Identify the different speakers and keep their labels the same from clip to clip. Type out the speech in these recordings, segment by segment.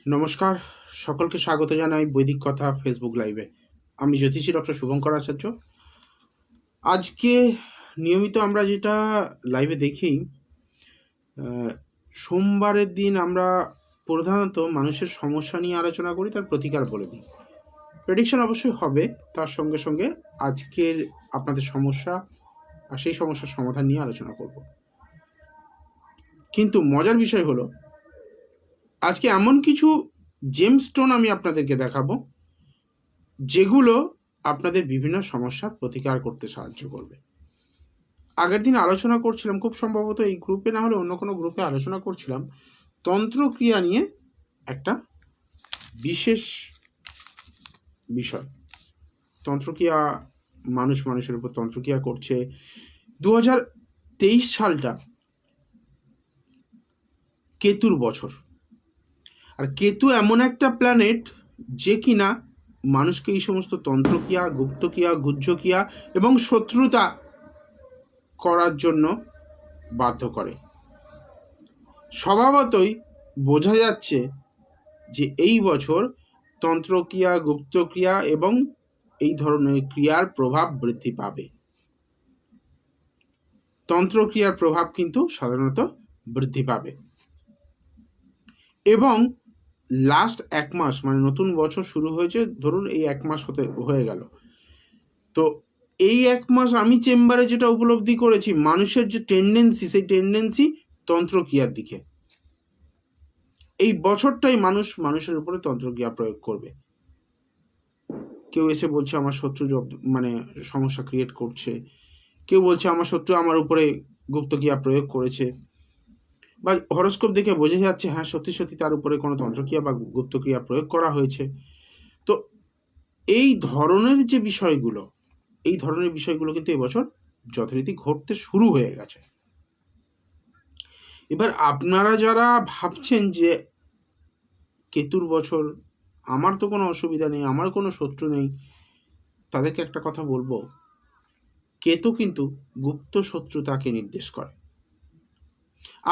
Speaker 1: নমস্কার, সকলকে স্বাগত জানাই বৈদিক কথা ফেসবুক লাইভে। আমি জ্যোতিষী ডক্টর শুভঙ্কর আচার্য। আজকে নিয়মিত আমরা যেটা লাইভে দেখি, সোমবারের দিন আমরা প্রধানত মানুষের সমস্যা নিয়ে আলোচনা করি, তার প্রতিকার বলে দিই। প্রেডিকশন অবশ্যই হবে, তার সঙ্গে সঙ্গে আজকের আপনাদের সমস্যা আর সেই সমস্যার সমাধান নিয়ে আলোচনা করব। কিন্তু মজার বিষয় হলো, আজকে এমন কিছু জেমস্টোন আমি আপনাদেরকে দেখাবো যেগুলো আপনাদের বিভিন্ন সমস্যার প্রতিকার করতে সাহায্য করবে। আগের দিন আলোচনা করছিলাম, খুব সম্ভবত এই গ্রুপে না হলে অন্য কোনো গ্রুপে আলোচনা করছিলাম, তন্ত্রক্রিয়া নিয়ে একটা বিশেষ বিষয়। তন্ত্রক্রিয়া, মানুষের উপর তন্ত্রক্রিয়া করছে। 2023 সালটা কেতুর বছর, আর কেতু এমন একটা প্ল্যানেট যে কিনা মানুষকে এই সমস্ত তন্ত্রক্রিয়া, গুপ্তক্রিয়া, গুহ্যক্রিয়া এবং শত্রুতা করার জন্য বাধ্য করে। স্বভাবতই বোঝা যাচ্ছে যে এই বছর তন্ত্রক্রিয়া, গুপ্তক্রিয়া এবং এই ধরনের ক্রিয়ার প্রভাব বৃদ্ধি পাবে। তন্ত্রক্রিয়ার প্রভাব কিন্তু সাধারণত বৃদ্ধি পাবে। এবং লাস্ট এক মাস, মানে নতুন বছর শুরু হয়েছে, ধরুন এই এক মাস হয়ে গেল, তো এই এক মাস আমি চেম্বারে যেটা উপলব্ধি করেছি, মানুষের যে টেন্ডেন্সি, সেই টেন্ডেন্সি তন্ত্রক্রিয়ার দিকে। এই বছরটাই মানুষের উপরে তন্ত্রক্রিয়া প্রয়োগ করবে। কেউ এসে বলছে আমার শত্রু মানে সমস্যা ক্রিয়েট করছে, কেউ বলছে আমার শত্রু আমার উপরে গুপ্তক্রিয়া প্রয়োগ করেছে, বা হরস্কোপ দেখে বোঝা যাচ্ছে হ্যাঁ সত্যি সত্যি তার উপরে কোনো তন্ত্রক্রিয়া বা গুপ্তক্রিয়া প্রয়োগ করা হয়েছে। তো এই ধরনের যে বিষয়গুলো, এই ধরনের বিষয়গুলো কিন্তু এবছর যথারীতি ঘটতে শুরু হয়ে গেছে। এবার আপনারা যারা ভাবছেন যে কেতুর বছর, আমার তো কোনো অসুবিধা নেই, আমার কোনো শত্রু নেই, তাদেরকে একটা কথা বলবো, কেতু কিন্তু গুপ্ত শত্রুতাকে নির্দেশ করে।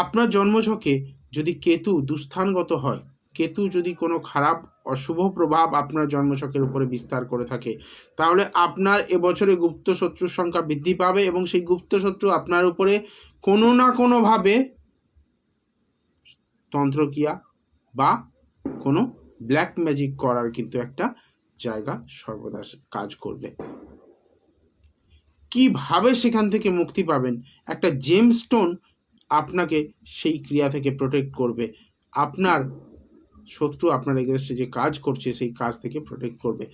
Speaker 1: আপনার জন্মছকে যদি কেতু দুস্থানগত হয়, কেতু যদি কোনো খারাপ অশুভ প্রভাব আপনার জন্মছকের উপরে বিস্তার করে থাকে, তাহলে আপনার এবছরে গুপ্ত শত্রুর সংখ্যা বৃদ্ধি পাবে এবং সেই গুপ্ত শত্রু আপনার উপরে কোনো না কোনোভাবে তন্ত্রক্রিয়া বা কোনো ব্ল্যাক ম্যাজিক করার কিন্তু একটা জায়গা সর্বদা কাজ করবে। কিভাবে সেখান থেকে মুক্তি পাবেন? একটা জেমস্টোন আপনাকে সেই ক্রিয়া থেকে প্রোটেক্ট করবে। আপনার শত্রু আপনার এগেইনস্টে যে কাজ করছে সেই কাজ থেকে প্রোটেক্ট করবে।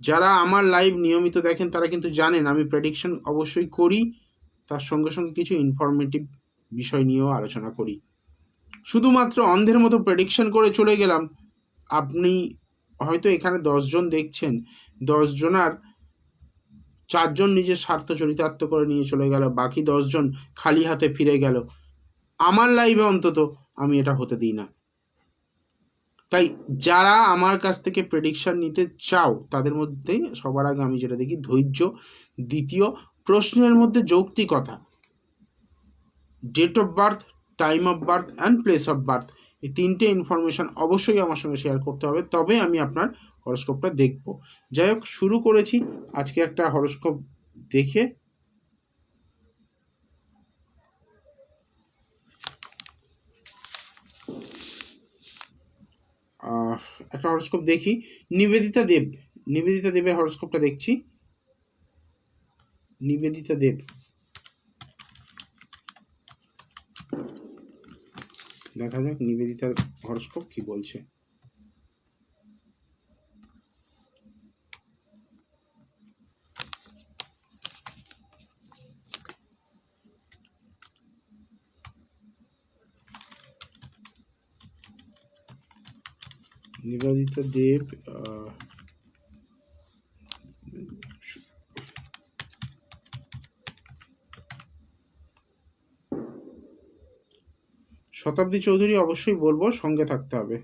Speaker 1: যারা আমার লাইভ নিয়মিত দেখেন তারা কিন্তু জানেন আমি প্রেডিকশন অবশ্যই করি, তার সঙ্গে সঙ্গে কিছু ইনফরমেটিভ বিষয় নিয়েও আলোচনা করি। শুধুমাত্র অন্ধের মতো প্রেডিকশন করে চলে গেলাম, আপনি হয়তো এখানে 10 জন দেখছেন, 10 জনার 4 জন নিজের স্বার্থ চরিতার্থ করে নিয়ে চলে গেল, বাকি 10 জন খালি হাতে ফিরে গেল। আমার লাইভে অন্তত আমি এটা হতে দিই না। তাই যারা আমার কাছ থেকে প্রেডিকশন নিতে চাও, তাদের মধ্যে সবার আগে আমি যেটা দেখি ধৈর্য, দ্বিতীয় প্রশ্নের মধ্যে যৌক্তিকতা, date of birth, time of birth and place of birth, এই তিনটে ইনফরমেশন অবশ্যই আমার সঙ্গে শেয়ার করতে হবে, তবে আমি আপনার হরস্কোপটা দেখব। যাই হোক, শুরু করেছি আজকে একটা হরস্কোপ দেখে। একটা হরস্কোপ দেখি, নিবেদিতা দেবের হরস্কোপটা দেখছি। নিবেদিতা দেব, দেখা যাক নিবেদিতার হরস্কোপ কি বলছে। নিবেদিতা দেব, শতাব্দী চৌধুরী অবশ্যই বলবো, সঙ্গে থাকতে হবে।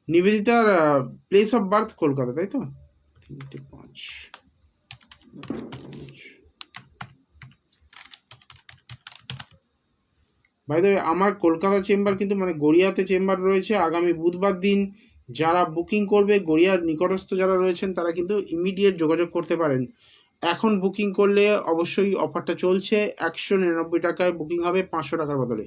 Speaker 1: নিবেদিতার প্লেস অফ বার্থ কলকাতা, তাই তো? 3-5। বাই দ্য ওয়ে, আমার কলকাতা চেম্বার কিন্তু মানে গড়িয়াতে চেম্বার রয়েছে আগামী বুধবার দিন। যারা বুকিং করবে, গড়িয়ার নিকটস্থ যারা রয়েছেন তারা কিন্তু ইমিডিয়েট যোগাযোগ করতে পারেন। এখন বুকিং করলে অবশ্যই অফারটা চলছে, 199 টাকায় বুকিং হবে 500 টাকার বদলে।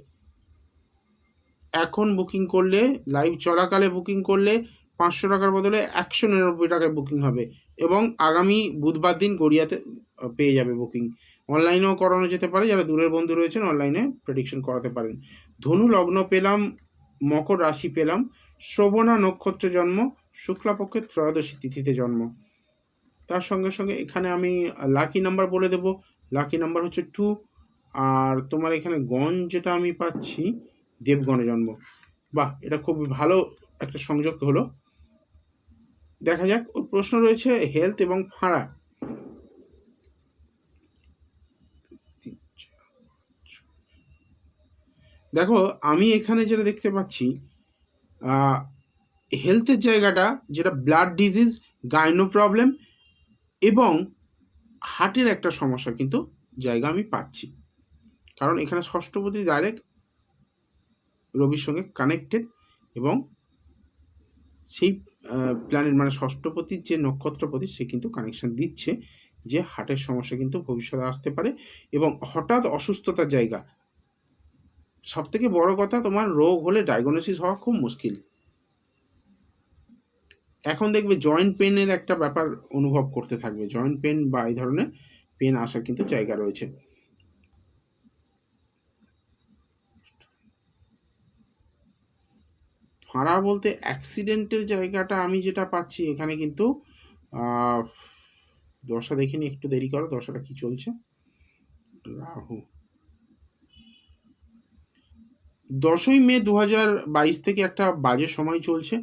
Speaker 1: এখন বুকিং করলে, লাইভ চলাকালে বুকিং করলে 500 টাকার বদলে 199 টাকায় বুকিং হবে, এবং আগামী বুধবার দিন গড়িয়াতে পেয়ে যাবে বুকিং। অনলাইনেও করানো যেতে পারে, যারা দূরের বন্ধু রয়েছেন অনলাইনে প্রেডিকশন করাতে পারেন। ধনু লগ্ন পেলাম, মকর রাশি পেলাম, শ্রবণা নক্ষত্র জন্ম, শুক্লাপক্ষের ত্রয়োদশী তিথিতে জন্ম। তার সঙ্গে সঙ্গে এখানে আমি লাকি নাম্বার বলে দেব। লাকি নাম্বার হচ্ছে 2। আর তোমার এখানে গণ যেটা আমি পাচ্ছি, দেবগণে জন্ম। বাহ, এটা খুব ভালো একটা সংযোগ হলো। দেখা যাক, ওর প্রশ্ন রয়েছে হেলথ এবং ফাঁড়া। দেখো, আমি এখানে যেটা দেখতে পাচ্ছি, হেলথের জায়গাটা যেটা ব্লাড ডিজিজ, গাইনো প্রবলেম এবং হার্টের একটা সমস্যা কিন্তু জায়গা আমি পাচ্ছি, কারণ এখানে ষষ্ঠপতি ডাইরেক্ট রবির সঙ্গে কানেক্টেড, এবং সেই প্ল্যানেট মানে ষষ্ঠপতির যে নক্ষত্রপতি সে কিন্তু কানেকশন দিচ্ছে যে হার্টের সমস্যা কিন্তু ভবিষ্যতে আসতে পারে, এবং হঠাৎ অসুস্থতার জায়গা। সব থেকে বড় কথা, তোমার রোগ হলে ডায়াগনোসিস হওয়া খুব মুশকিল। এখন দেখবে জয়েন্ট পেনের একটা ব্যাপার অনুভব করতে থাকবে, জয়েন্ট পেন বা এই ধরনের পেন আসার কিন্তু জায়গা রয়েছে। ফাঁড়া বলতে অ্যাক্সিডেন্টের জায়গাটা আমি যেটা পাচ্ছি এখানে কিন্তু দশা দেখিনি, একটু দেরি করো, দশাটা কি চলছে। রাহু 10ই মে 2022 থেকে একটা বাজে সময় চলছে।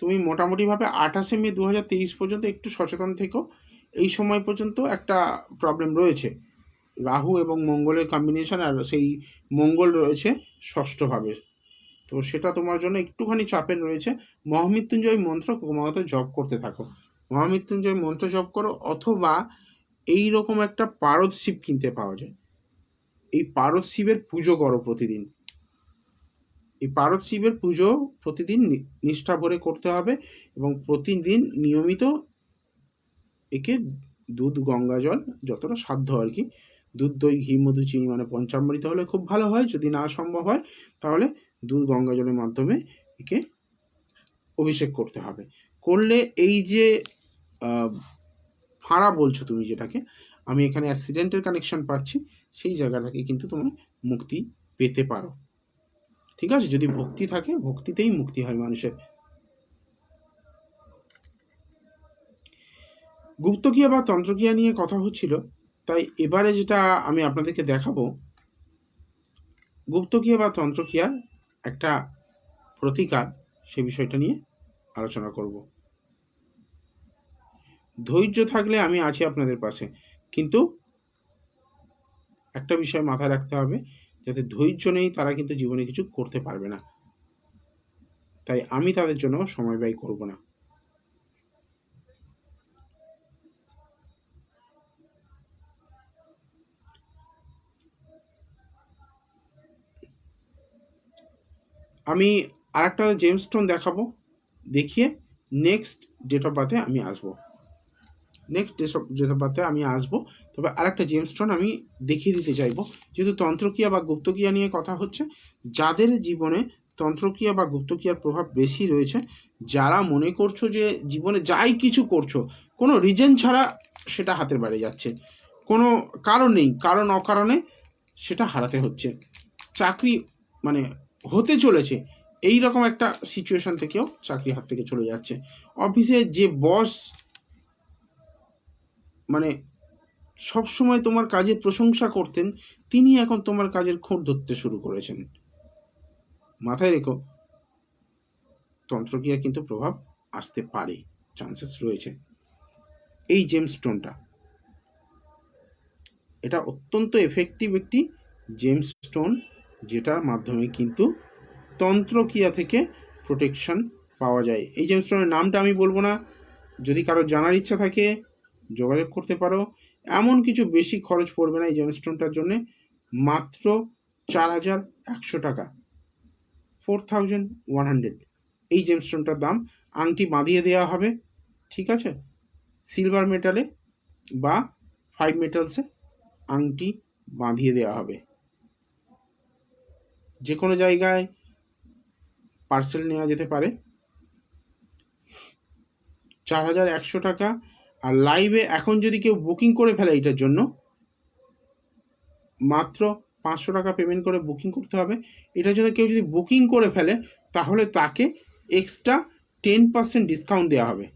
Speaker 1: তুমি মোটামুটিভাবে 28শে মে 2023 পর্যন্ত একটু সচেতন থেকো। এই সময় পর্যন্ত একটা প্রবলেম রয়েছে, রাহু এবং মঙ্গলের কম্বিনেশন, আর সেই মঙ্গল রয়েছে ষষ্ঠভাবে, তো সেটা তোমার জন্য একটুখানি চাপের রয়েছে। মহামৃত্যুঞ্জয় মন্ত্র ক্রমাগত জপ করতে থাকো, মহামৃত্যুঞ্জয় মন্ত্র জপ করো, অথবা এই রকম একটা পারদ শিব কিনতে পাওয়া যায়, এই পারদ শিবের পুজো করো প্রতিদিন। এই পারদ শিবের পুজো প্রতিদিন নিষ্ঠা ভরে করতে হবে, এবং প্রতিদিন নিয়মিত একে দুধ গঙ্গা জল যতটা সাধ্য আর কি, দুধ দই ঘি মধু চিনি মানে পঞ্চামৃত হলে খুব ভালো হয়, যদি না সম্ভব হয় তাহলে দুধ গঙ্গা জলের মাধ্যমে একে অভিষেক করতে হবে। করলে এই যে ফাঁড়া বলছো তুমি যেটাকে, আমি এখানে অ্যাক্সিডেন্টের কানেকশন পাচ্ছি, সেই জায়গাটাকে কিন্তু তুমি মুক্তি পেতে পারো। ঠিক আছে, যদি ভক্তি থাকে, ভক্তিতেই মুক্তি হয় মানুষের। গুপ্তক্রিয়া বা তন্ত্রক্রিয়া নিয়ে কথা হচ্ছিল, তাই এবারে যেটা আমি আপনাদেরকে দেখাবো, গুপ্তক্রিয়া বা তন্ত্রক্রিয়ার একটা প্রতিকার, সে বিষয়টা নিয়ে আলোচনা করব। ধৈর্য থাকলে আমি আছি আপনাদের পাশে, কিন্তু একটা বিষয় মাথায় রাখতে হবে, যাতে ধৈর্য নেই তারা কিন্তু জীবনে কিছু করতে পারবে না, তাই আমি তাদের জন্য সময় ব্যয় করব না। আমি আরেকটা জেমস্টোন দেখাবো, দেখিয়ে নেক্সট ডেট অফ বার্থে আমি আসবো, তবে আরেকটা জেমস্টোন আমি দেখিয়ে দিতে চাইবো, যেহেতু তন্ত্রক্রিয়া বা গুপ্তক্রিয়া নিয়ে কথা হচ্ছে। যাদের জীবনে তন্ত্রক্রিয়া বা গুপ্তক্রিয়ার প্রভাব বেশি রয়েছে, যারা মনে করছো যে জীবনে যাই কিছু করছো কোনো রিজন ছাড়া সেটা হাতের বাইরে যাচ্ছে, কোনো কারণ নেই, কারণ অকারণে সেটা হারাতে হচ্ছে, চাকরি মানে হতে চলেছে, এই রকম একটা সিচুয়েশন থেকেও চাকরি হাত থেকে চলে যাচ্ছে। অফিসে যে বস মানে সবসময় তোমার কাজের প্রশংসা করতেন, তিনি এখন তোমার কাজের খুঁত ধরতে শুরু করেছেন। মাথায় রেখো, তন্ত্রক্রিয়ার কিন্তু প্রভাব আসতে পারে, চান্সেস রয়েছে। এই জেমস্টোনটা, এটা অত্যন্ত এফেক্টিভ একটি জেমস্টোন, যেটার মাধ্যমে কিন্তু তন্ত্রক্রিয়া থেকে প্রোটেকশন পাওয়া যায়। এই জেমস্টোনের নামটা আমি বলবো না, যদি কারো জানার ইচ্ছা থাকে যোগাযোগ করতে পারো। এমন কিছু বেশি খরচ পড়বে না এই জেমস্টোনটার জন্যে, মাত্র 4100 টাকা, 4100 এই জেমস্টোনটার দাম। আংটি বাঁধিয়ে দেওয়া হবে, ঠিক আছে, সিলভার মেটালে বা 5 মেটালসে আংটি বাঁধিয়ে দেওয়া হবে। যে কোনো জায়গায় পার্সেল নেওয়া যেতে পারে। 4100 টাকা। আর লাইভে এখন যদি কেউ বুকিং করে ফেলে এটার জন্য, মাত্র 500 টাকা পেমেন্ট করে বুকিং করতে হবে। এটার জন্য কেউ যদি বুকিং করে ফেলে তাহলে তাকে এক্সট্রা 10% ডিসকাউন্ট দেওয়া হবে।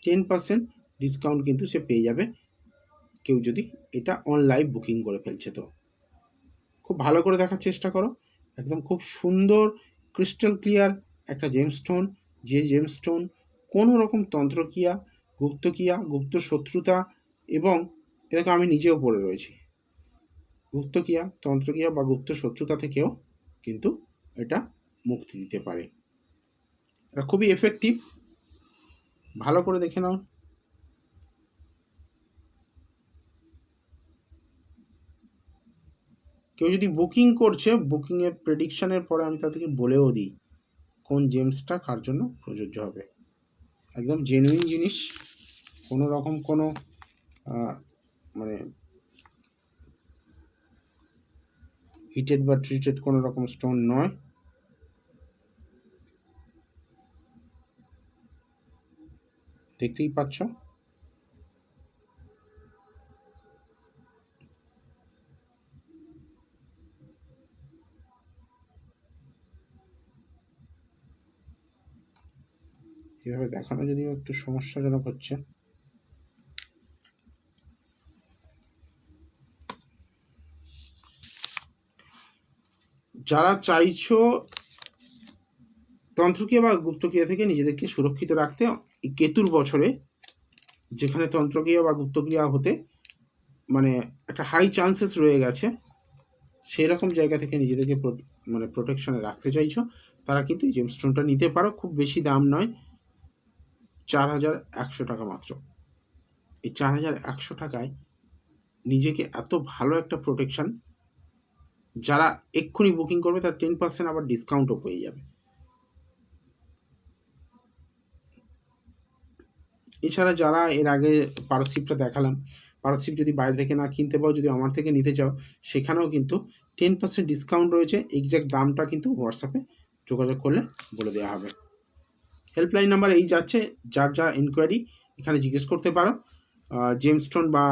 Speaker 1: 10% ডিসকাউন্ট কিন্তু সে পেয়ে যাবে, কেউ যদি এটা অনলাইন বুকিং করে ফেলছে। তো খুব ভালো করে দেখার চেষ্টা করো, একদম খুব সুন্দর ক্রিস্টাল ক্লিয়ার একটা জেমস্টোন, যে জেমস্টোন কোনো রকম তন্ত্রক্রিয়া, গুপ্তক্রিয়া, গুপ্ত শত্রুতা, এবং এটাকে আমি নিজেও পড়ে রয়েছি, গুপ্তক্রিয়া, তন্ত্রক্রিয়া বা গুপ্ত শত্রুতা থেকেও কিন্তু এটা মুক্তি দিতে পারে। এটা খুবই এফেক্টিভ, ভালো করে দেখে নাও। কেউ যদি বুকিং করছে, বুকিংয়ের প্রেডিকশানের পরে আমি তাদেরকে বলেও দিই কোন জেমসটা কার জন্য প্রযোজ্য হবে। একদম জেনুইন জিনিস, কোনো রকম কোনো মানে হিটেড বা ট্রিটেড কোনো রকম স্টোন নয়। দেখতেই পাচ্ছ। এভাবে দেখানো যদিও একটু সমস্যাজনক হচ্ছে। যারা চাইছো তন্ত্রক্রিয়া বা গুপ্তক্রিয়া থেকে নিজেদেরকে সুরক্ষিত রাখতে, কেতুর বছরে যেখানে তন্ত্রক্রিয়া বা গুপ্তক্রিয়া হতে মানে একটা হাই চান্সেস রয়ে গেছে, সেই রকম জায়গা থেকে নিজেদেরকে মানে প্রোটেকশনে রাখতে চাইছো, তারা কিন্তু এই জেমস্টোনটা নিতে পারো। খুব বেশি দাম নয়, 4100 টাকা মাত্র। এই 4100 টাকায় নিজেকে এত ভালো একটা প্রোটেকশন, যারা এক্ষুনি বুকিং করবে তার 10% আবার ডিসকাউন্টও পেয়ে যাবে। এছাড়া যারা এর আগে পারদশিপটা দেখালাম, পারদশিপ যদি বাইরে থেকে না কিনতে পাও, যদি আমার থেকে নিতে চাও, সেখানেও কিন্তু 10% ডিসকাউন্ট রয়েছে। এক্স্যাক্ট দামটা কিন্তু হোয়াটসঅ্যাপে যোগাযোগ করলে বলে দেওয়া হবে। হেল্পলাইন নাম্বার এই যাচ্ছে, যার যা ইনকোয়ারি এখানে জিজ্ঞেস করতে পারো, জেমস্টোন বা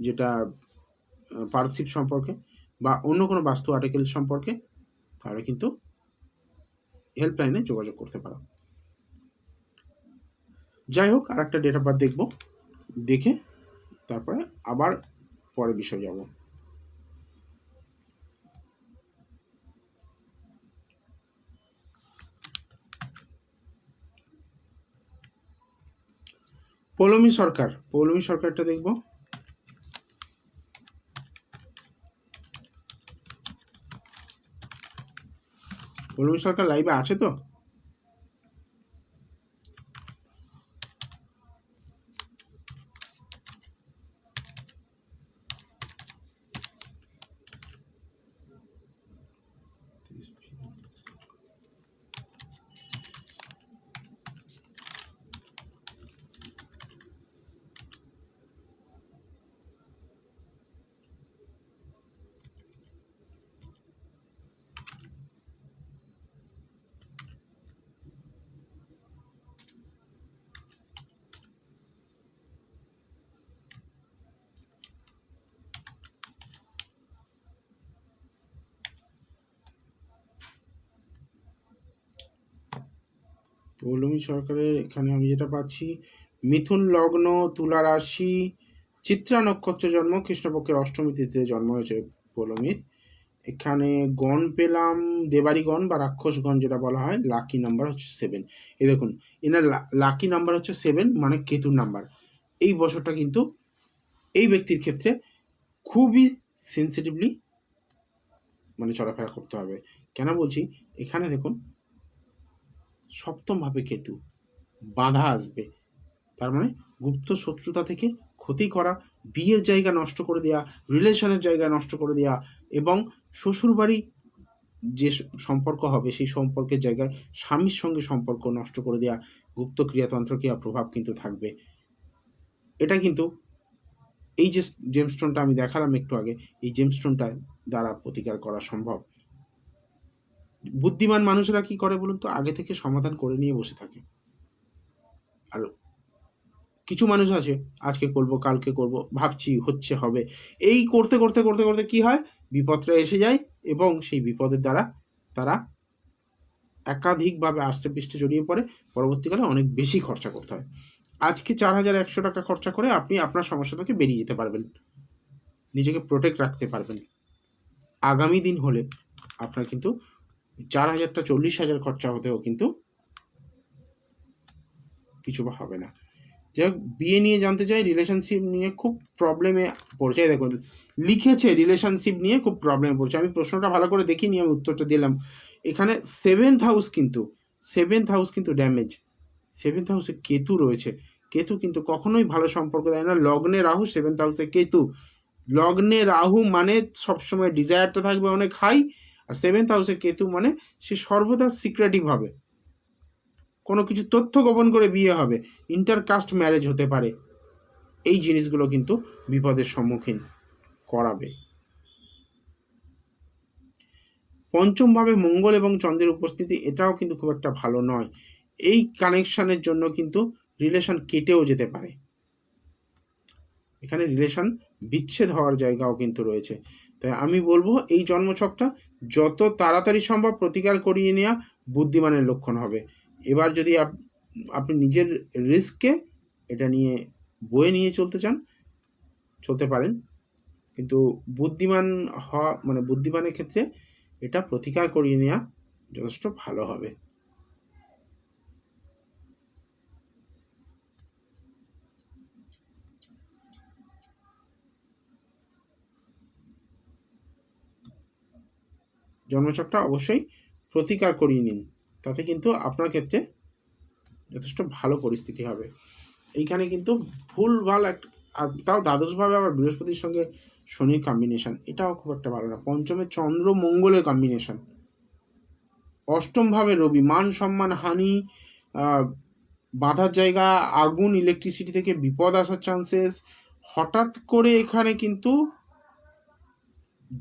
Speaker 1: যেটা পারদশিপ সম্পর্কে বা অন্য কোনো বাস্তু আর্টিকেল সম্পর্কে, তাহলে কিন্তু হেল্পলাইনে যোগাযোগ করতে পারো। যাই হোক, আর একটা ডেট অফ বার্থ দেখবো, দেখে তারপরে আবার পরের বিষয় যাব। পৌলমী সরকার, পৌলমী সরকারটা দেখবো। পৌলমী সরকার লাইভে আছে তো? পৌলমী সরকারের এখানে আমি যেটা পাচ্ছি, মিথুন লগ্ন, তুলা রাশি, চিত্রা নক্ষত্র জন্ম, কৃষ্ণপক্ষের অষ্টমী তিথিতে জন্ম হয়েছে পৌলমীর। এখানে গণ পেলাম, দেবারি গণ বা রাক্ষস গণ যেটা বলা হয়, লাকি নাম্বার হচ্ছে 7। এই দেখুন, এনার লাকি নাম্বার হচ্ছে 7, মানে কেতুর নাম্বার। এই বছরটা কিন্তু এই ব্যক্তির ক্ষেত্রে খুবই সেন্সিটিভলি মানে চলাফেরা করতে হবে। কেন বলছি, এখানে দেখুন সপ্তমভাবে কেতু, বাধা আসবে, তার মানে গুপ্ত শত্রুতা থেকে ক্ষতি করা, বিয়ের জায়গা নষ্ট করে দেওয়া, রিলেশনের জায়গা নষ্ট করে দেওয়া, এবং শ্বশুরবাড়ি যে সম্পর্ক হবে সেই সম্পর্কের জায়গায় স্বামীর সঙ্গে সম্পর্ক নষ্ট করে দেওয়া, গুপ্ত ক্রিয়াতন্ত্র ক্রিয়া প্রভাব কিন্তু থাকবে। এটা কিন্তু এই যে জেমস্টোনটা আমি দেখালাম একটু আগে, এই জেমস্টোনটা দ্বারা প্রতিকার করা সম্ভব। বুদ্ধিমান মানুষেরা কি করে বলুন তো, আগে থেকে সমাধান করে নিয়ে বসে থাকে। আর কিছু মানুষ আছে, আজকে করব কালকে করব, ভাবছি হচ্ছে হবে, এই করতে করতে করতে করতে কি হয়, বিপদটা এসে যায় এবং সেই বিপদের দ্বারা তারা একাধিকভাবে আষ্টে পৃষ্ঠে জড়িয়ে পড়ে, পরবর্তীকালে অনেক বেশি খরচা করতে হয়। আজকে 4100 টাকা খরচা করে আপনি আপনার সমস্যা থেকে বেরিয়ে যেতে পারবেন, নিজেকে প্রোটেক্ট রাখতে পারবেন। আগামী দিন হলে আপনার কিন্তু 4000টা 40,000 খরচা হতেও কিন্তু কিছু হবে না। যাই হোক, বিয়ে নিয়ে জানতে চাই, রিলেশনশিপ নিয়ে খুব প্রবলেমে পড়ছে। দেখুন লিখেছে রিলেশনশিপ নিয়ে খুব প্রবলেমে পড়ছে, আমি প্রশ্নটা ভালো করে দেখিনি, আমি উত্তরটা দিলাম। এখানে 7th হাউস কিন্তু ড্যামেজ, 7th হাউসে কেতু রয়েছে। কেতু কিন্তু কখনোই ভালো সম্পর্ক দেয় না। লগ্নে রাহু, 7th হাউসে কেতু। লগ্নে রাহু মানে সবসময় ডিজায়ারটা থাকবে অনেক হাই, আর 7th হাউসে কেতু মানে সে সর্বদা সিক্রেটিভ হবে, কোনো কিছু তথ্য গোপন করে বিয়ে হবে, ইন্টারকাস্ট ম্যারেজ হতে পারে। এই জিনিসগুলো কিন্তু বিপদের সম্মুখীন করাবে। পঞ্চমভাবে মঙ্গল এবং চন্দ্রের উপস্থিতি, এটাও কিন্তু খুব একটা ভালো নয়। এই কানেকশনের জন্য কিন্তু রিলেশন কেটেও যেতে পারে, এখানে রিলেশন বিচ্ছেদ হওয়ার জায়গাও কিন্তু রয়েছে। তাই আমি বলবো এই জন্মছকটা যত তাড়াতাড়ি সম্ভব প্রতিকার করিয়ে নেওয়া বুদ্ধিমানের লক্ষণ হবে। এবার যদি আপনি নিজের রিস্ককে এটা নিয়ে বয়ে নিয়ে চলতে পারেন, কিন্তু বুদ্ধিমান হওয়া মানে বুদ্ধিমানের ক্ষেত্রে এটা প্রতিকার করিয়ে নেওয়া যথেষ্ট ভালো হবে। জন্মছকটা অবশ্যই প্রতিকার করিয়ে নিন, তাতে কিন্তু আপনার ক্ষেত্রে যথেষ্ট ভালো পরিস্থিতি হবে। এইখানে কিন্তু ভুলভাল আর তাও দ্বাদশভাবে আবার বৃহস্পতির সঙ্গে শনির কম্বিনেশন, এটাও খুব একটা ভালো না। পঞ্চমে চন্দ্র মঙ্গলের কম্বিনেশন, অষ্টমভাবে রবি, মান সম্মান হানি, বাঁধার জায়গা, আগুন, ইলেকট্রিসিটি থেকে বিপদ আসার চান্সেস, হঠাৎ করে এখানে কিন্তু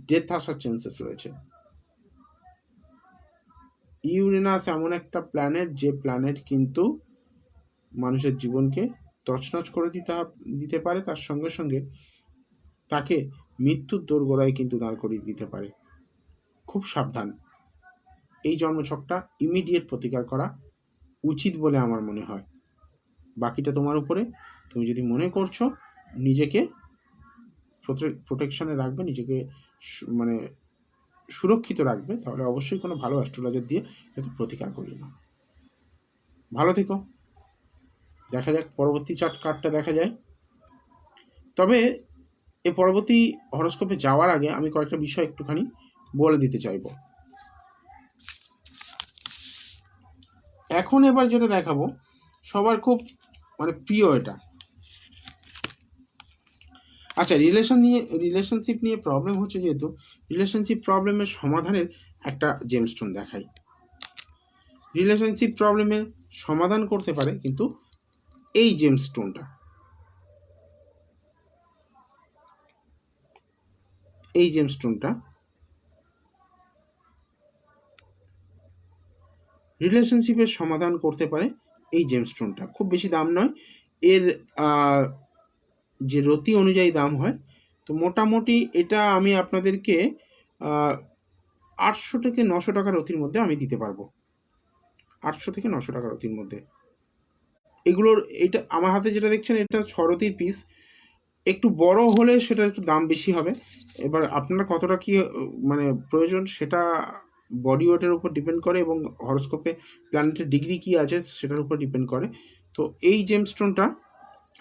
Speaker 1: ডেথ আসার চান্সেস রয়েছে। ইউরেনাস এমন একটা প্ল্যানেট, যে প্ল্যানেট কিন্তু মানুষের জীবনকে তছনছ করে দিতে পারে, তার সঙ্গে সঙ্গে তাকে মৃত্যুর দোরগোড়ায় কিন্তু দাঁড় করিয়ে দিতে পারে। খুব সাবধান, এই জন্মছকটা ইমিডিয়েট প্রতিকার করা উচিত বলে আমার মনে হয়। বাকিটা তোমার উপরে, তুমি যদি মনে করছো নিজেকে প্রোটেকশনে রাখবে, নিজেকে মানে সুরক্ষিত রাখবে, তাহলে অবশ্যই কোনো ভালো অ্যাস্ট্রোলজার দিয়ে এটাকে প্রতিকার করিয়ে নাও। ভালো থেকো, দেখা যাক পরবর্তী কার্ডটা দেখা যায়। তবে এ পরবর্তী হরোস্কোপে যাওয়ার আগে আমি কয়েকটা বিষয় একটুখানি বলে দিতে চাইব। এখন এবার যেটা দেখাবো সবার খুব মানে প্রিয় এটা। আচ্ছা, রিলেশনশিপ নিয়ে প্রবলেম হচ্ছে, যেহেতু রিলেশনশিপ প্রবলেমের সমাধানের একটা জেমস্টোন দেখাই। রিলেশনশিপ প্রবলেমের সমাধান করতে পারে কিন্তু এই জেমস্টোনটা, এই জেমস্টোনটা রিলেশনশিপের সমাধান করতে পারে। এই জেমস্টোনটা খুব বেশি দাম নয়, এর যে রতি অনুযায়ী দাম হয়, তো মোটামুটি এটা আমি আপনাদেরকে 800 থেকে 900 টাকা রতির মধ্যে আমি দিতে পারবো, 800 থেকে 900 টাকা রতির মধ্যে। এগুলোর এটা আমার হাতে যেটা দেখছেন, এটা 6 রতির পিস, একটু বড় হলে সেটা একটু দাম বেশি হবে। এবার আপনার কতটা কি মানে প্রয়োজন সেটা বডি ওয়েটের উপর ডিপেন্ড করে এবং হরোস্কোপে প্ল্যানেটের ডিগ্রি কি আছে সেটার উপর ডিপেন্ড করে। তো এই জেমস্টোনটা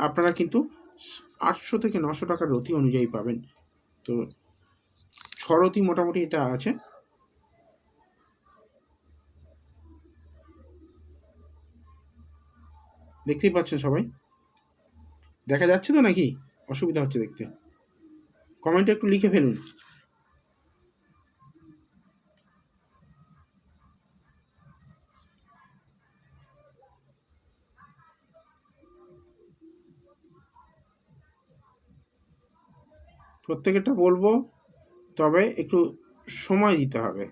Speaker 1: আপনারা কিন্তু 800 থেকে 900 টাকার রতি অনুযায়ী পাবেন। তো 6 রতি মোটামুটি এটা আছে। দেখতেই পাচ্ছেন সবাই, দেখা যাচ্ছে তো নাকি অসুবিধা হচ্ছে দেখতে? কমেন্টে একটু লিখে ফেলুন। প্রত্যেকেরটা বলবো, তবে একটু সময় দিতে হবে।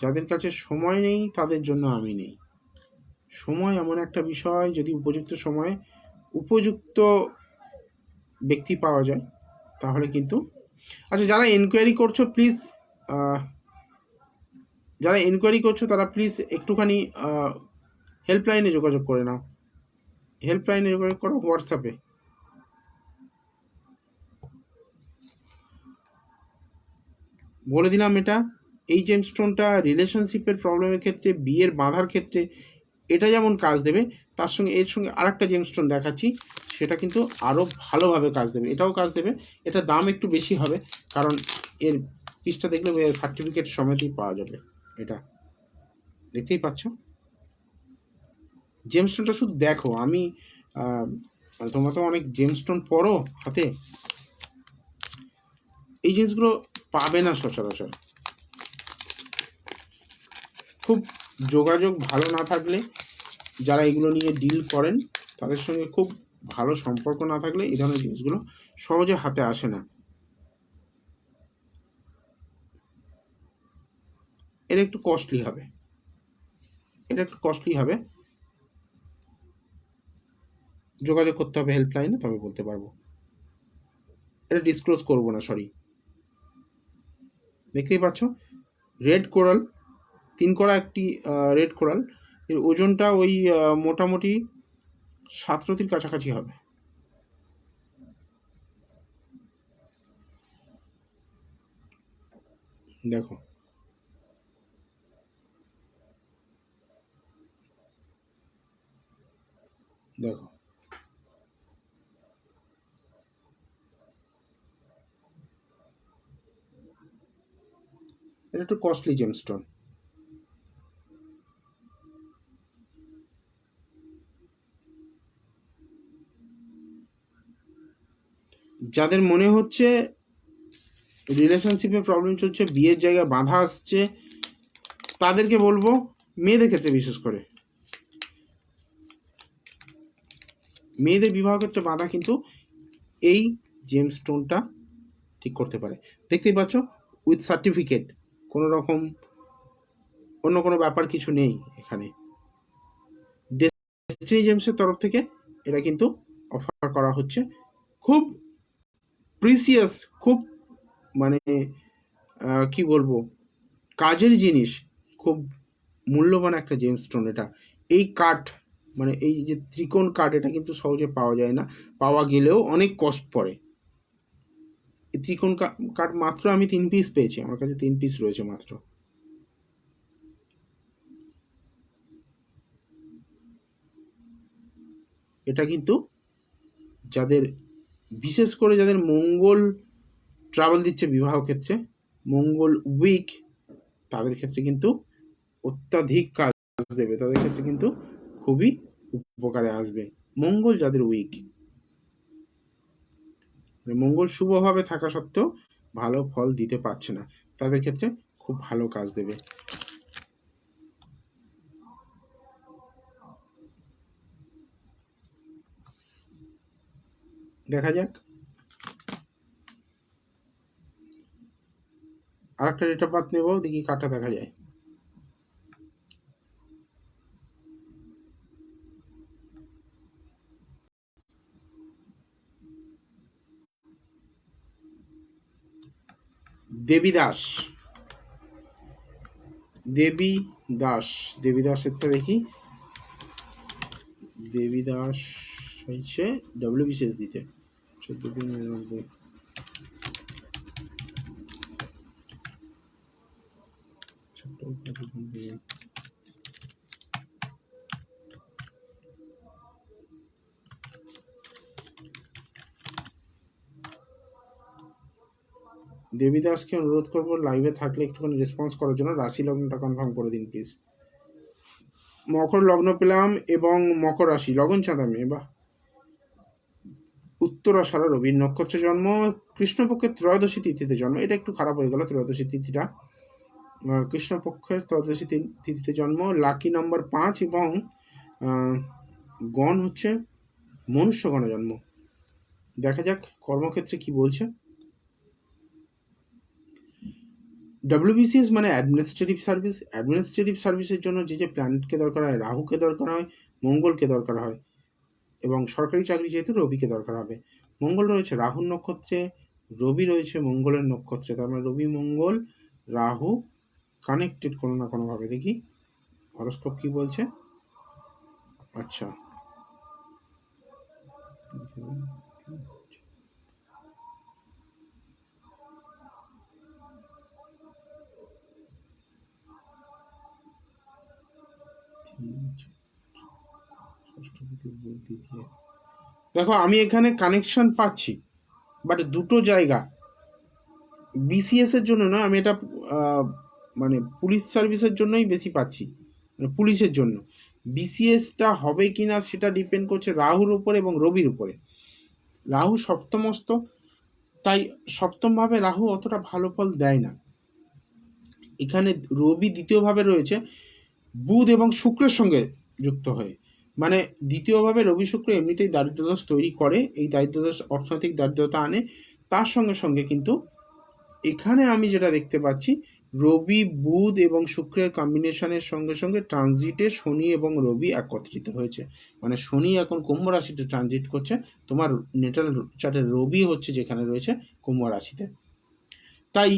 Speaker 1: যাদের কাছে সময় নেই তাদের জন্য আমি নেই। সময় এমন একটা বিষয়, যদি উপযুক্ত সময়ে উপযুক্ত ব্যক্তি পাওয়া যায় তাহলে কিন্তু। আচ্ছা, যারা এনকোয়ারি করছো প্লিজ, যারা এনকোয়ারি করছো তারা প্লিজ একটুখানি হেল্পলাইনে যোগাযোগ করে নাও। হেল্পলাইনে যোগাযোগ করো হোয়াটসঅ্যাপে। বলে দিলাম এটা, এই জেমস্টোনটা রিলেশনশিপের প্রবলেমের ক্ষেত্রে, বিয়ের বাঁধার ক্ষেত্রে এটা যেমন কাজ দেবে, তার সঙ্গে এর সঙ্গে আরেকটা জেমস্টোন দেখাচ্ছি, সেটা কিন্তু আরও ভালোভাবে কাজ দেবে। এটাও কাজ দেবে, এটা দাম একটু বেশি হবে, কারণ এর পিসটা দেখলে সার্টিফিকেট সমেতই পাওয়া যাবে। এটা দেখতেই পাচ্ছ, জেমস্টোনটা শুধু দেখো। আমি তোমরা তো অনেক জেমস্টোন পড়ো হাতে, এই জিনিসগুলো পাবে না সচরাচর। খুব যোগাযোগ ভালো না থাকলে, যারা এগুলো নিয়ে ডিল করেন তাদের সঙ্গে খুব ভালো সম্পর্ক না থাকলে এই ধরনের জিনিসগুলো সহজে হাতে আসে না। এটা একটু কস্টলি হবে, এটা একটু কস্টলি হবে। যোগাযোগ করতে হবে হেল্পলাইনে, তবে বলতে পারবো। এটা ডিসক্লোজ করবো না, সরি। দেখতেই পাচ্ছ, রেড কোরাল, 3 করা একটি রেড কোরাল। এর ওজনটা ওই মোটামুটি 7 রতির কাছাকাছি হবে। দেখো, দেখো, এটা একটু কস্টলি জেমস্টোন। যাদের মনে হচ্ছে রিলেশনশিপে প্রবলেম চলছে, বিয়ের জায়গায় বাধা আসছে, তাদেরকে বলবো, মেয়েদের ক্ষেত্রে বিশেষ করে, মেয়েদের বিবাহ ক্ষেত্রে বাধা কিন্তু এই জেমস্টোনটা ঠিক করতে পারে। দেখতেই পাচ্ছ, উইথ সার্টিফিকেট, কোনো রকম অন্য কোনো ব্যাপার কিছু নেই এখানে। ডেস্টিনি জেমসের তরফ থেকে এটা কিন্তু অফার করা হচ্ছে। খুব প্রিসিয়াস, খুব মানে কি বলবো, কাজের জিনিস, খুব মূল্যবান একটা জেমস্টোন এটা। এই কাঠ, মানে এই যে ত্রিকোণ কাঠ, এটা কিন্তু সহজে পাওয়া যায় না, পাওয়া গেলেও অনেক কষ্ট পড়ে। এই ত্রিকোণ কাঠ মাত্র আমি 3 পিস পেয়েছি, আমার কাছে 3 পিস রয়েছে মাত্র। এটা কিন্তু যাদের, বিশেষ করে যাদের মঙ্গল ট্রাভেল দিচ্ছে বিবাহ ক্ষেত্রে, মঙ্গল উইক, তাদের ক্ষেত্রে কিন্তু অত্যাধিক কাজ দেবে, তাদের ক্ষেত্রে কিন্তু খুবই উপকারে আসবে। মঙ্গল যাদের উইক, মঙ্গল শুভভাবে থাকা সত্ত্বেও ভালো ফল দিতে পারছে না, তাদের ক্ষেত্রে খুব ভালো কাজ দেবে। দেখা যাক, আরেকটা ডেটা পাত নেব, দেখি কাটা দেখা যায়। দেবীদাস, দেবীদাসেরটা দেখি। দেবীদাস হয়েছে WBCS দিতে 14 দিন। দেবীদাসকে অনুরোধ করবো লাইভে থাকলে একটুখানি রেসপন্স করার জন্য, রাশি লগ্নটা কনফার্ম করে দিন প্লিজ। মকর লগ্ন পেলাম এবং মকর রাশি, লগন চাঁদা মেয়ে, বাহ। উত্তরাষাঢ়া রবির নক্ষত্রে জন্ম, কৃষ্ণপক্ষের ত্রয়োদশী তিথিতে জন্ম। এটা একটু খারাপ হয়ে গেল, ত্রয়োদশী তিথিটা। কৃষ্ণপক্ষের ত্রয়োদশী তিথিতে জন্ম, লাকি নাম্বার 5 এবং গণ হচ্ছে মনুষ্যগণে জন্ম। দেখা যাক কর্মক্ষেত্রে কি বলছে। WBCS মানে অ্যাডমিনিস্ট্রেটিভ সার্ভিস। অ্যাডমিনিস্ট্রেটিভ সার্ভিসের জন্য যে যে প্ল্যানেটকে দরকার হয়, রাহুকে দরকার হয়, মঙ্গলকে দরকার হয়, এবং সরকারি চাকরি যেহেতু রবিকে দরকার হবে। মঙ্গল রয়েছে রাহুর নক্ষত্রে, রবি রয়েছে মঙ্গলের নক্ষত্রে, তার মানে রবি মঙ্গল রাহু কানেক্টেড কোনো না কোনোভাবে। দেখি হরোস্কোপ কি বলছে। আচ্ছা, দেখো আমি এখানে কানেকশন পাচ্ছি, বাট দুটো জায়গা BCS এর জন্য না, আমি এটা মানে পুলিশ সার্ভিসের জন্যই বেশি পাচ্ছি, মানে পুলিশের জন্য। BCSটা হবে কি না সেটা ডিপেন্ড করছে রাহুর উপরে এবং রবির উপরে। রাহু সপ্তমস্ত, তাই সপ্তমভাবে রাহু অতটা ভালো ফল দেয় না। এখানে রবি দ্বিতীয়ভাবে রয়েছে বুধ এবং শুক্রের সঙ্গে যুক্ত হয়ে, মানে দ্বিতীয়ভাবে রবি শুক্র এমনিতেই দারিদ্রদোষ তৈরি করে, এই দারিদ্রদোষ অর্থনৈতিক দারিদ্রতা আনে। তার সঙ্গে সঙ্গে কিন্তু এখানে আমি যেটা দেখতে পাচ্ছি, রবি বুধ এবং শুক্রের কম্বিনেশনের সঙ্গে সঙ্গে ট্রানজিটে শনি এবং রবি একত্রিত হয়েছে। মানে শনি এখন কুম্ভ রাশিতে ট্রানজিট করছে, তোমার নেটাল চার্টে রবি হচ্ছে যেখানে রয়েছে কুম্ভ রাশিতে। তাই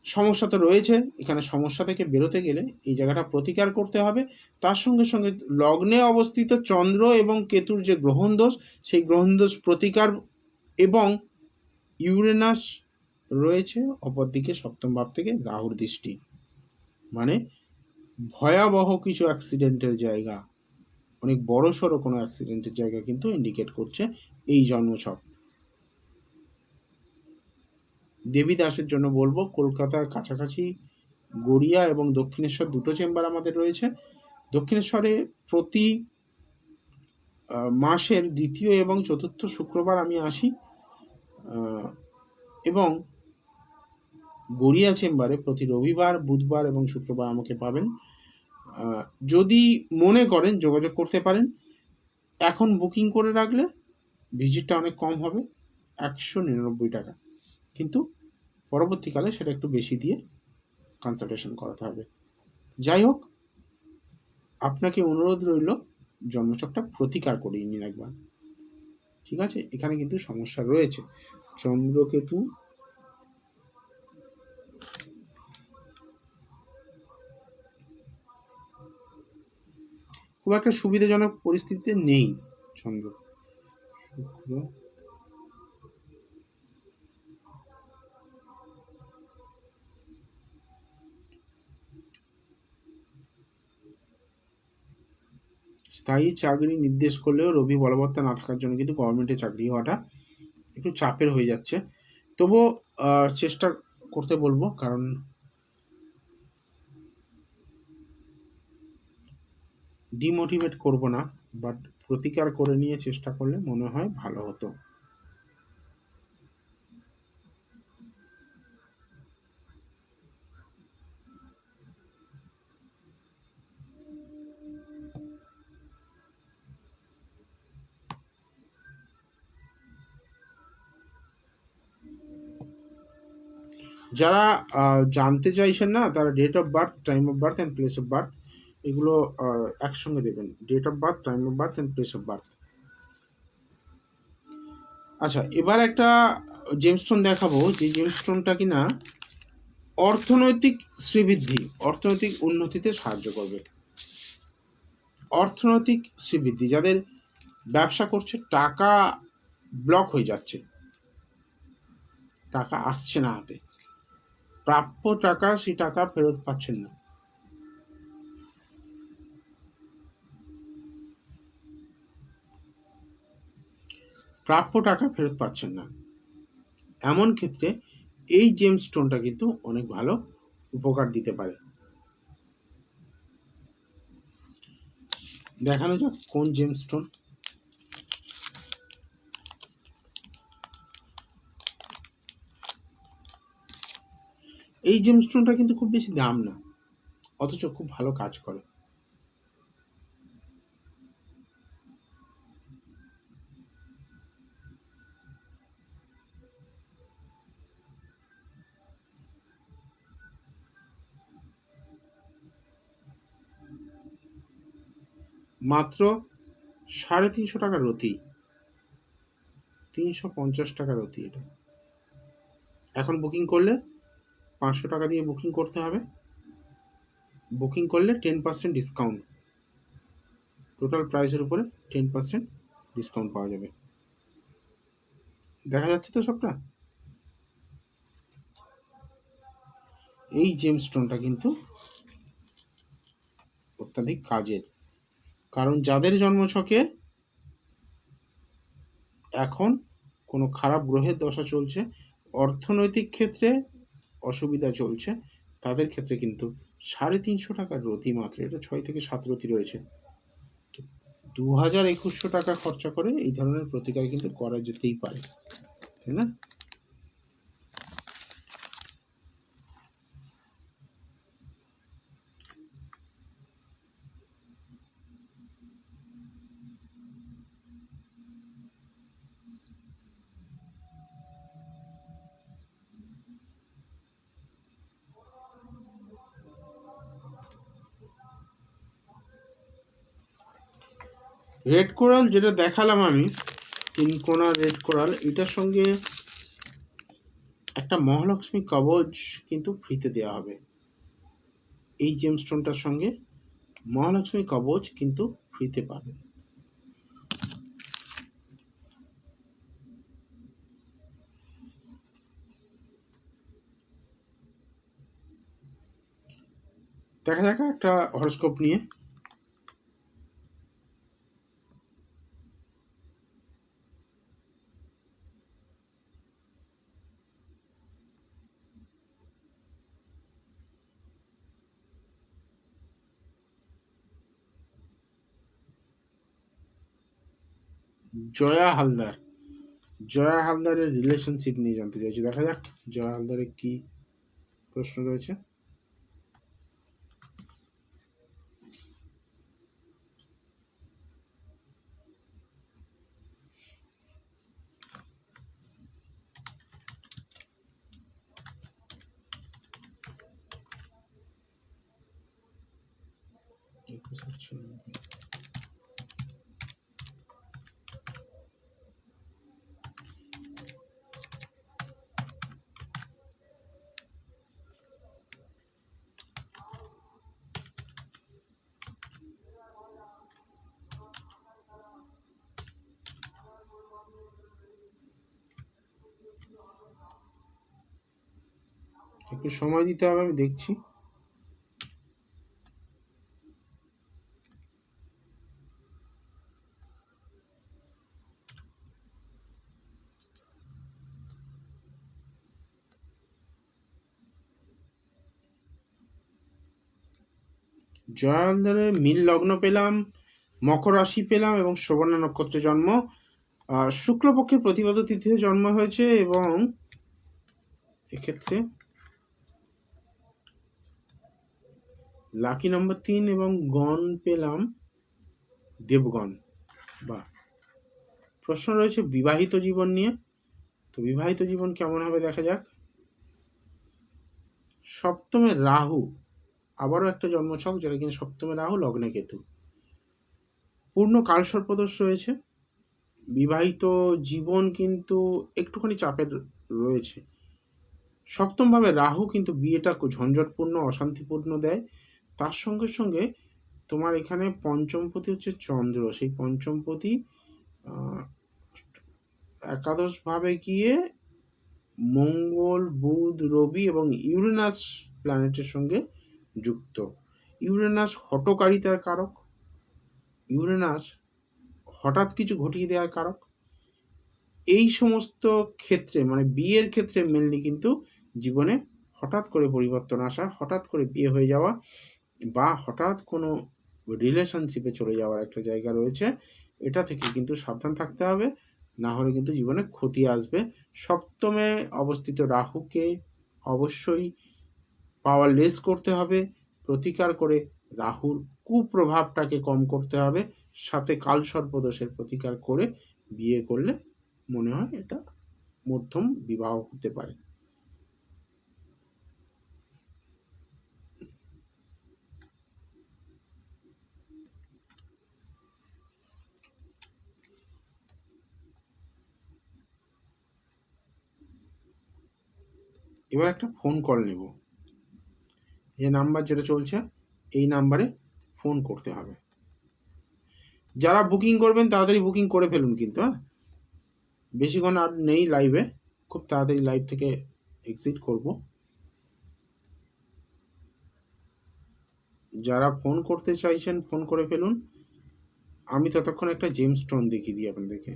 Speaker 1: সমস্যা তো রয়েছে, এখানে সমস্যা থেকে বেরোতে গেলে এই জায়গাটা প্রতিকার করতে হবে। তার সঙ্গে সঙ্গে লগ্নে অবস্থিত চন্দ্র এবং কেতুর যে গ্রহণ দোষ, সেই গ্রহণ দোষ প্রতিকার, এবং ইউরেনাস রয়েছে অপরদিকে সপ্তম ভাব থেকে রাহুর দৃষ্টি, মানে ভয়াবহ কিছু অ্যাক্সিডেন্টের জায়গা, অনেক বড় সড়ো কোনো অ্যাক্সিডেন্টের জায়গা কিন্তু ইন্ডিকেট করছে এই জন্মছক। দেবীদাসের জন্য বলবো কলকাতার কাছাকাছি গড়িয়া এবং দক্ষিণেশ্বর দুটো চেম্বার আমাদের রয়েছে। দক্ষিণেশ্বরে প্রতি মাসের দ্বিতীয় এবং চতুর্থ শুক্রবার আমি আসি, এবং গড়িয়া চেম্বারে প্রতি রবিবার, বুধবার এবং শুক্রবার আমাকে পাবেন। যদি মনে করেন যোগাযোগ করতে পারেন। এখন বুকিং করে রাখলে ভিজিটটা অনেক কম হবে, 199 টাকা, কিন্তু পরবর্তীকালে সেটা একটু বেশি দিয়ে কনসালটেশন করাতে হবে। যাই হোক, আপনাকে অনুরোধ রইল জন্মছকটা প্রতিকার করিয়ে নিন একবার, ঠিক আছে? এখানে কিন্তু সমস্যা রয়েছে। চন্দ্রকেতু খুব একটা সুবিধাজনক পরিস্থিতিতে নেই। চন্দ্র শুক্র স্থায়ী চাকরি নির্দেশ করলেও রবি বলবত্তা না থাকার জন্য কিন্তু গভর্নমেন্টের চাকরি হওয়াটা একটু চাপের হয়ে যাচ্ছে। তবুও চেষ্টা করতে বলবো, কারণ ডিমোটিভেট করব না, বাট প্রতিকার করে নিয়ে চেষ্টা করলে মনে হয় ভালো হতো। যারা জানতে চাইছেন না, তারা date of birth, time of birth and place of birth এগুলো একসঙ্গে দেবেন। Date of birth, time of birth and place of birth. আচ্ছা, এবার একটা জেমস্টোন দেখাবো, যে জেমস্টোনটা কিনা অর্থনৈতিক শ্রীবৃদ্ধি, অর্থনৈতিক উন্নতিতে সাহায্য করবে। অর্থনৈতিক শ্রীবৃদ্ধি, যাদের ব্যবসা করছে টাকা ব্লক হয়ে যাচ্ছে, টাকা আসছে না হাতে, প্রাপ্য টাকা, সেই টাকা ফেরত পাচ্ছেন না, প্রাপ্য টাকা ফেরত পাচ্ছেন না, এমন ক্ষেত্রে এই জেমস্টোনটা কিন্তু অনেক ভালো উপকার দিতে পারে। দেখানো যাক কোন জেমস্টোন। এই জেমস্টোনটা কিন্তু খুব বেশি দাম না, অথচ খুব ভালো কাজ করে। মাত্র 350 টাকার রতি, 350 টাকার রতি। এটা এখন বুকিং করলে 500 টাকা দিয়ে বুকিং করতে হবে। বুকিং করলে 10% ডিসকাউন্ট, টোটাল প্রাইসের উপরে 10% ডিসকাউন্ট পাওয়া যাবে। দেখা যাচ্ছে তো সবটা। এই জেমস্টোনটা কিন্তু অত্যাধিক কাজের, কারণ যাদের জন্মছকে এখন কোনো খারাপ গ্রহের দশা চলছে, অর্থনৈতিক ক্ষেত্রে অসুবিধা চলছে, তাদের ক্ষেত্রে কিন্তু 350 টাকার রতি মাত্র, এটা 6 থেকে 7 রতি রয়েছে, 2100 টাকা খরচা করে এই ধরনের প্রতিকার কিন্তু করা যেতেই পারে, তাই না? রেড কোরাল যেটা দেখালাম আমি, 3 কোনা রেড কোরাল, এটার সঙ্গে একটা মহালক্ষ্মী কবচ কিন্তু ফ্রিতে দেওয়া হবে। এই জেমস্টোনটার সঙ্গে মহালক্ষ্মী কবচ কিন্তু ফ্রিতে পাবেন। দেখা যাক একটা হরস্কোপ নিয়ে। জয়া হালদার, জয়া হালদারের রিলেশনশিপ নিয়ে জানতে চাইছি। দেখা যাক জয়া হালদারের কি প্রশ্ন রয়েছে। একটু সময় দিতে হবে, আমি দেখছি। জয়া হালদারের মীন লগ্ন পেলাম, মকর রাশি পেলাম এবং শ্রবণা নক্ষত্রে জন্ম, শুক্লপক্ষের প্রতিপদ তিথিতে জন্ম হয়েছে, এবং এক্ষেত্রে লাকি নাম্বার 3 এবং গণ পেলাম দেবগণ। বা প্রশ্ন রয়েছে বিবাহিত জীবন নিয়ে, তো বিবাহিত জীবন কেমন হবে দেখা যাক। সপ্তমে রাহু, আবারও একটা জন্মছক যেটা কিনা সপ্তমে রাহু, লগ্নে কেতু, পূর্ণ কালসর্পদোষ রয়েছে। বিবাহিত জীবন কিন্তু একটুখানি চাপের রয়েছে। সপ্তমভাবে রাহু কিন্তু বিয়েটা ঝঞ্ঝটপূর্ণ, অশান্তিপূর্ণ দেয়। তার সঙ্গে সঙ্গে তোমার এখানে পঞ্চমপতি হচ্ছে চন্দ্র, সেই পঞ্চমপতি একাদশভাবে গিয়ে মঙ্গল, বুধ, রবি এবং ইউরেনাস প্ল্যানেটের সঙ্গে যুক্ত। ইউরেনাস হঠকারিতার কারক, ইউরেনাস হঠাৎ কিছু ঘটিয়ে দেওয়ার কারক। এই সমস্ত ক্ষেত্রে মানে বিয়ের ক্ষেত্রে মেনলি কিন্তু জীবনে হঠাৎ করে পরিবর্তন আসা, হঠাৎ করে বিয়ে হয়ে যাওয়া বা হঠাৎ কোনো রিলেশনশিপে চলে যাওয়ার একটা জায়গা রয়েছে। এটা থেকে কিন্তু সাবধান থাকতে হবে, না হলে কিন্তু জীবনে ক্ষতি আসবে। সপ্তমে অবস্থিত রাহুকে অবশ্যই পাওয়ারলেস করতে হবে, প্রতিকার করে রাহুর কুপ্রভাবটাকে কম করতে হবে, সাথে কালসর্পদোষের প্রতিকার করে বিয়ে করলে মনে হয় এটা মধ্যম বিবাহ হতে পারে। এবার একটা ফোন কল নেব। যে নাম্বার যেটা চলছে এই নাম্বারে ফোন করতে হবে। যারা বুকিং করবেন তাড়াতাড়ি বুকিং করে ফেলুন কিন্তু, হ্যাঁ, বেশিক্ষণ আর নেই লাইভে, খুব তাড়াতাড়ি লাইভ থেকে এক্সিট করব। যারা ফোন করতে চাইছেন ফোন করে ফেলুন। আমি ততক্ষণ একটা জেমস স্টোন দেখিয়ে দিই আপনাদেরকে।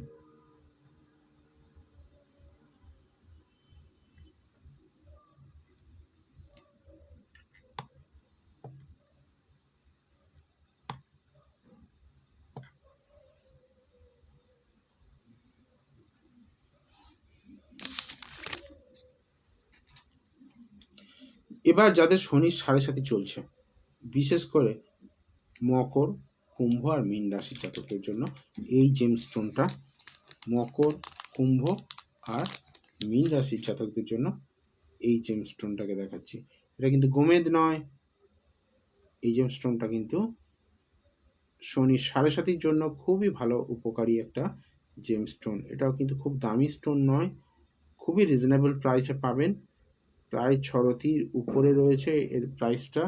Speaker 1: এবার যাদের শনির 7.5 চলছে, বিশেষ করে মকর, কুম্ভ আর মীন রাশির জাতকদের জন্য এই জেমস স্টোনটা, মকর, কুম্ভ আর মীন রাশির জাতকদের জন্য এই জেমস স্টোনটাকে দেখাচ্ছি। এটা কিন্তু গোমেদ নয়, এই জেমস স্টোনটা কিন্তু শনির 7.5 জন্য খুবই ভালো উপকারী একটা জেমস স্টোন। এটাও কিন্তু খুব দামি স্টোন নয়, খুবই রিজনেবল প্রাইসে পাবেন। প্রায় 6 উপরে রয়েছে এর প্রাইসটা,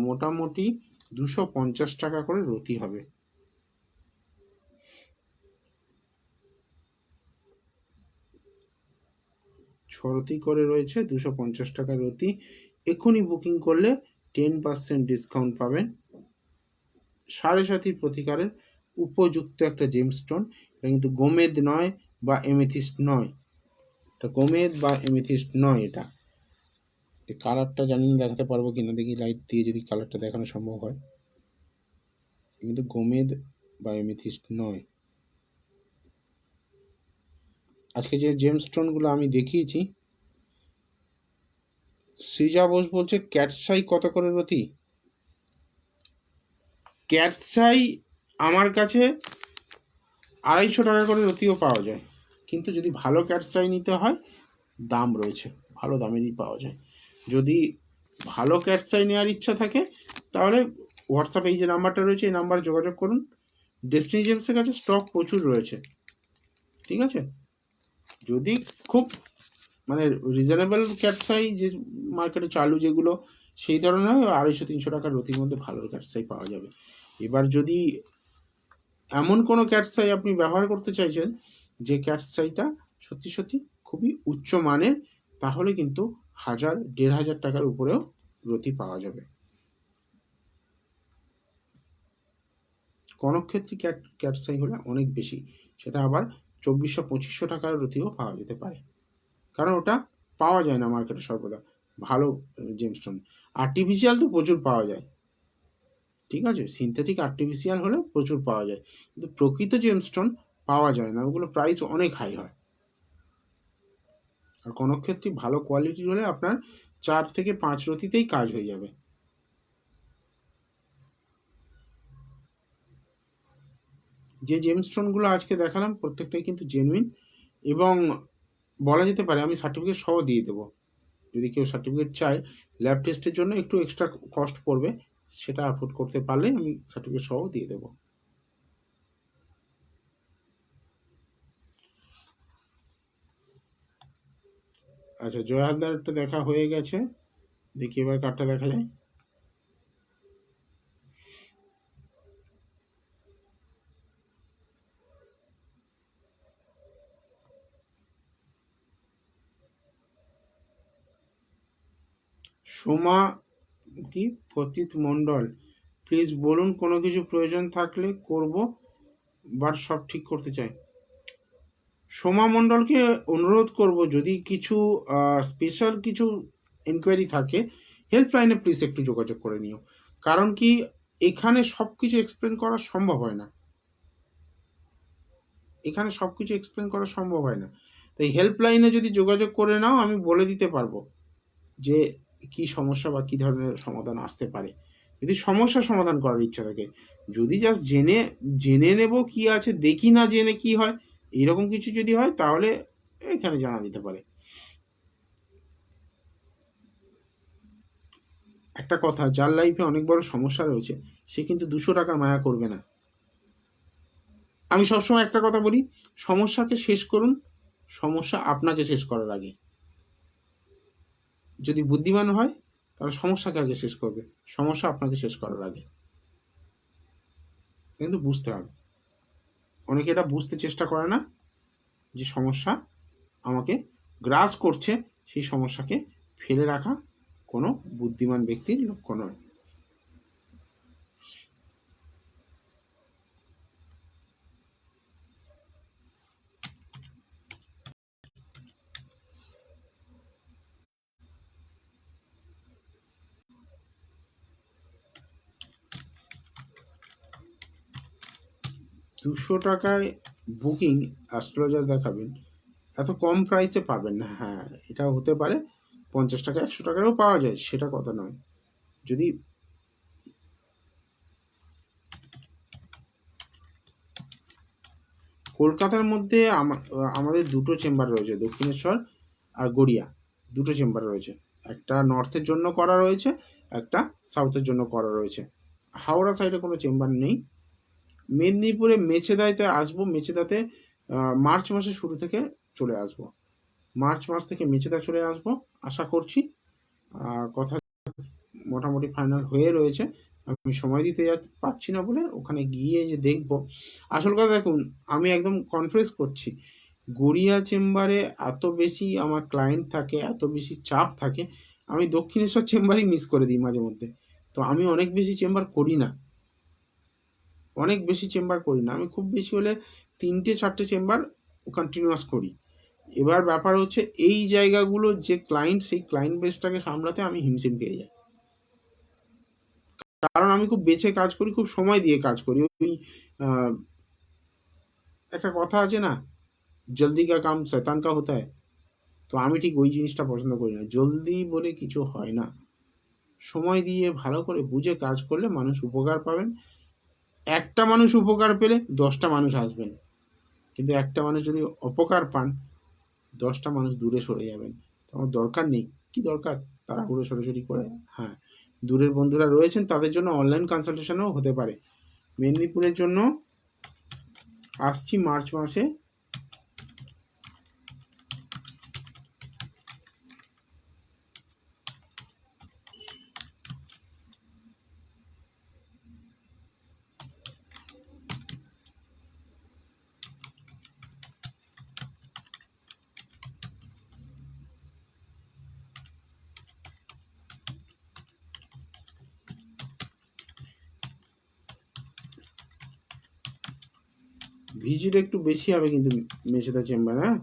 Speaker 1: মোটামুটি 250 টাকা করে রতি হবে। ছরতি করে রয়েছে, 250 টাকা রতি। এখনই বুকিং করলে 10% ডিসকাউন্ট পাবেন। 7.5 প্রতিকারের উপযুক্ত একটা জেমস্টোন। এটা কিন্তু গোমেদ নয় বা এমেথিস্ট নয়, এটা গোমেদ বা এমেথিস্ট নয়। এটা কালারটা জানি না দেখাতে পারবো কিনা, দেখি লাইট দিয়ে যদি কালারটা দেখানো সম্ভব হয়। কিন্তু গোমেদ বা এমেথিস্ট নয়। আজকে যে জেমস্টোনগুলো আমি দেখিয়েছি, সৃজা বোস বলছে ক্যাটসাই কত করে রতি? ক্যাটসাই আমার কাছে 250 টাকা করে রতিও পাওয়া যায়, কিন্তু যদি ভালো ক্যাটসাই নিতে হয় দাম রয়েছে, ভালো দামেরই পাওয়া যায়। যদি ভালো ক্যাটসাই নেওয়ার ইচ্ছা থাকে তাহলে হোয়াটসঅ্যাপে এই যে নাম্বারটা রয়েছে এই নাম্বারে যোগাযোগ করুন। ডেস্টিনি জেমসের কাছে স্টক প্রচুর রয়েছে, ঠিক আছে। যদি খুব মানে রিজনেবল ক্যাটসাই যে মার্কেটে চালু যেগুলো সেই ধরনের 250-300 টাকার রতির মধ্যে ভালো ক্যাটসাই পাওয়া যাবে। এবার যদি এমন কোনো ক্যাটসাই আপনি ব্যবহার করতে চাইছেন যে ক্যাটসাইটা সত্যি সত্যি খুবই উচ্চ মানের, তাহলে কিন্তু 1000-1500 টাকার উপরেও রতি পাওয়া যাবে। কনকক্ষেত্রী ক্যাটসাই হলে অনেক বেশি, সেটা আবার 2400-2500 টাকার রতিও পাওয়া যেতে পারে, কারণ ওটা পাওয়া যায় না মার্কেটে সর্বদা ভালো জেমস্টোন। আর্টিফিশিয়াল তো প্রচুর পাওয়া যায়, ঠিক আছে, সিনথেটিক আর্টিফিশিয়াল হলে প্রচুর পাওয়া যায়, কিন্তু প্রকৃত জেমস্টোন পাওয়া যায় না, ওগুলো প্রাইস অনেক হাই হয়। আর কনকক্ষেত্রী ভালো কোয়ালিটির হলে আপনার 4 থেকে 5 রতিতেই কাজ হয়ে যাবে। যে জেমস্টোনগুলো আজকে দেখালাম প্রত্যেকটাই কিন্তু জেনুইন, এবং বলা যেতে পারে আমি সার্টিফিকেট সহ দিয়ে দেবো। যদি কেউ সার্টিফিকেট চায়, ল্যাব টেস্টের জন্য একটু এক্সট্রা কস্ট পড়বে, সেটা অ্যাফোর্ড করতে পারলে আমি সার্টিফিকেট সহ দিয়ে দেবো। আচ্ছা, জয় হালদারটা দেখা হয়ে গেছে, দেখি এবার কার্ডটা দেখা যায়। সোমা কি পতিত মণ্ডল, প্লিজ বলুন কোনো কিছু প্রয়োজন থাকলে করব, বাট সব ঠিক করতে চাই। সোমা মণ্ডলকে অনুরোধ করব, যদি কিছু স্পেশাল কিছু এনকোয়ারি থাকে হেল্পলাইনে প্লিজ একটু যোগাযোগ করে নিও। কারণ কি, এখানে সব কিছু এক্সপ্লেন করা সম্ভব হয় না, এখানে সব কিছু এক্সপ্লেন করা সম্ভব হয় না। তাই হেল্পলাইনে যদি যোগাযোগ করে নাও, আমি বলে দিতে পারবো যে কি সমস্যা বা কী ধরনের সমাধান আসতে পারে, যদি সমস্যা সমাধান করার ইচ্ছা থাকে। যদি জাস্ট জেনে নেব কি আছে, দেখি না জেনে কি হয়, এইরকম কিছু যদি হয় তাহলে এখানে জানা যেতে পারে। একটা কথা, যার লাইফে অনেক বড় সমস্যা রয়েছে সে কিন্তু 200 টাকার মায়া করবে না। আমি সবসময় একটা কথা বলি, সমস্যাকে শেষ করুন, সমস্যা আপনাকে শেষ করার আগে। যদি বুদ্ধিমান হয় তাহলে সমস্যাকে আগে শেষ করবে, সমস্যা আপনাকে শেষ করার আগে। কিন্তু বুঝতে হবে, অনেকে এটা বুঝতে চেষ্টা করে না যে সমস্যা আমাকে গ্রাস করছে, সেই সমস্যাকে ফেলে রাখা কোনো বুদ্ধিমান ব্যক্তির লক্ষ্য নয়। $200 বুকিং অ্যাস্ট্রোলজার দেখাবেন, এত কম প্রাইসে পাবেন না। হ্যাঁ, এটা হতে পারে 50 টাকা 100 টাকারও পাওয়া যায়, সেটা কথা নয়। যদি কলকাতার মধ্যে আমাদের দুটো চেম্বার রয়েছে, দক্ষিণেশ্বর আর গড়িয়া, দুটো চেম্বার রয়েছে। একটা নর্থের জন্য করা রয়েছে, একটা সাউথের জন্য করা রয়েছে। হাওড়া সাইডে কোনো চেম্বার নেই। মেদিনীপুরে মেচেদাতে আসবো, মেচেদাতে মার্চ মাসের শুরু থেকে চলে আসবো, মার্চ মাস থেকে মেচেদা চলে আসবো আশা করছি। কথা মোটামুটি ফাইনাল হয়ে রয়েছে, আমি সময় দিতে পারছি না বলে ওখানে গিয়ে যে দেখবো। আসল কথা দেখুন, আমি একদম কনফিউজ করছি, গড়িয়া চেম্বারে এত বেশি আমার ক্লায়েন্ট থাকে, এত বেশি চাপ থাকে, আমি দক্ষিণেশ্বর চেম্বারই মিস করে দিই মাঝে মধ্যে। তো আমি অনেক বেশি চেম্বার করি না, আমি খুব বেশি হলে 3-4টে চেম্বার কন্টিনিউয়াস করি। এবার ব্যাপার হচ্ছে, এই জায়গাগুলো যে ক্লায়েন্ট, সেই ক্লায়েন্ট বেসটাকে সামলাতে আমি হিমশিম খেয়ে যাই। কারণ আমি খুব বেছে কাজ করি, খুব সময় দিয়ে কাজ করি। ওই একটা কথা আছে না, জলদি কা কাম শয়তান কা হতা হ্যায়। তো আমি ঠিক ওই জিনিসটা পছন্দ করি না, জলদি বলে কিছু হয় না। সময় দিয়ে ভালো করে বুঝে কাজ করলে মানুষ উপকার পাবেন। একটা মানুষ উপকার পেলে 10টা মানুষ আসবেন, কিন্তু একটা মানুষ যদি অপকার পান 10টা মানুষ দূরে সরে যাবেন। আমার দরকার নেই, কি দরকার তাড়াহুড়ো সরাসরি করে। হ্যাঁ, দূরের বন্ধুরা রয়েছেন, তাদের জন্য অনলাইন কনসালটেশনও হতে পারে। মেদিনীপুরের জন্য আসছি মার্চ মাসে। ভিজিট একটু বেশি হবে কিন্তু মেচেদা চেম্বার, হ্যাঁ,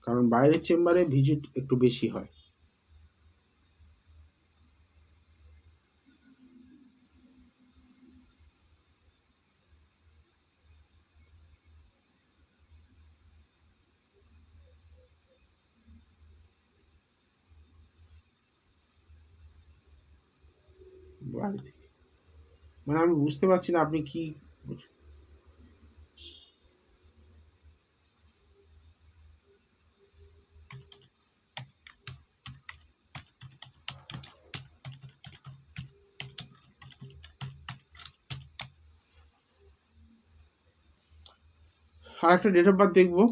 Speaker 1: কারণ বাইরের চেম্বারে ভিজিট একটু বেশি হয়। বাড়ি থেকে মানে আমি বুঝতে পারছি না আপনি কি আর একটা ডেট অফ বার্থ দেখবো।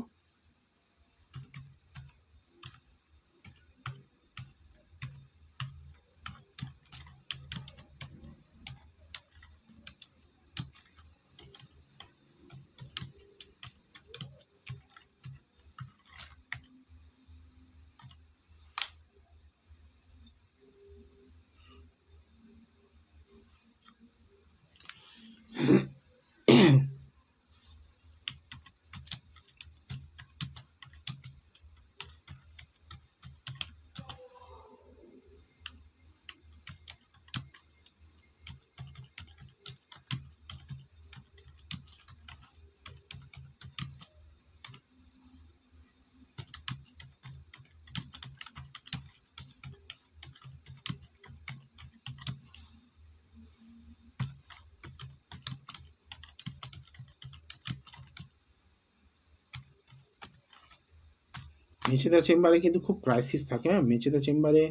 Speaker 1: মেচেদা চেম্বারে কিন্তু খুব ক্রাইসিস থাকে। হ্যাঁ, মেচেদা চেম্বারে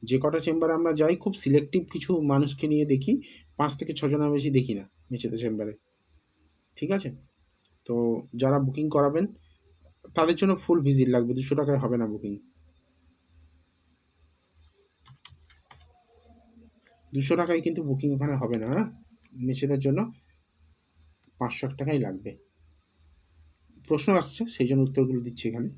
Speaker 1: যে কটা চেম্বারে আমরা যাই খুব সিলেক্টিভ কিছু মানুষকে নিয়ে দেখি, 5 থেকে 6 জনের বেশি দেখি না মেচেদা চেম্বারে। ঠিক আছে? তো যারা বুকিং করাবেন তাদের জন্য ফুল ভিজিট লাগবে, 200 টাকায় হবে না বুকিং। 200 টাকায় কিন্তু বুকিং ওখানে হবে না। হ্যাঁ, মেচেদার জন্য 500 টাকাই লাগবে। প্রশ্ন আসছে সেই জন্য উত্তরগুলো দিচ্ছি এখানে।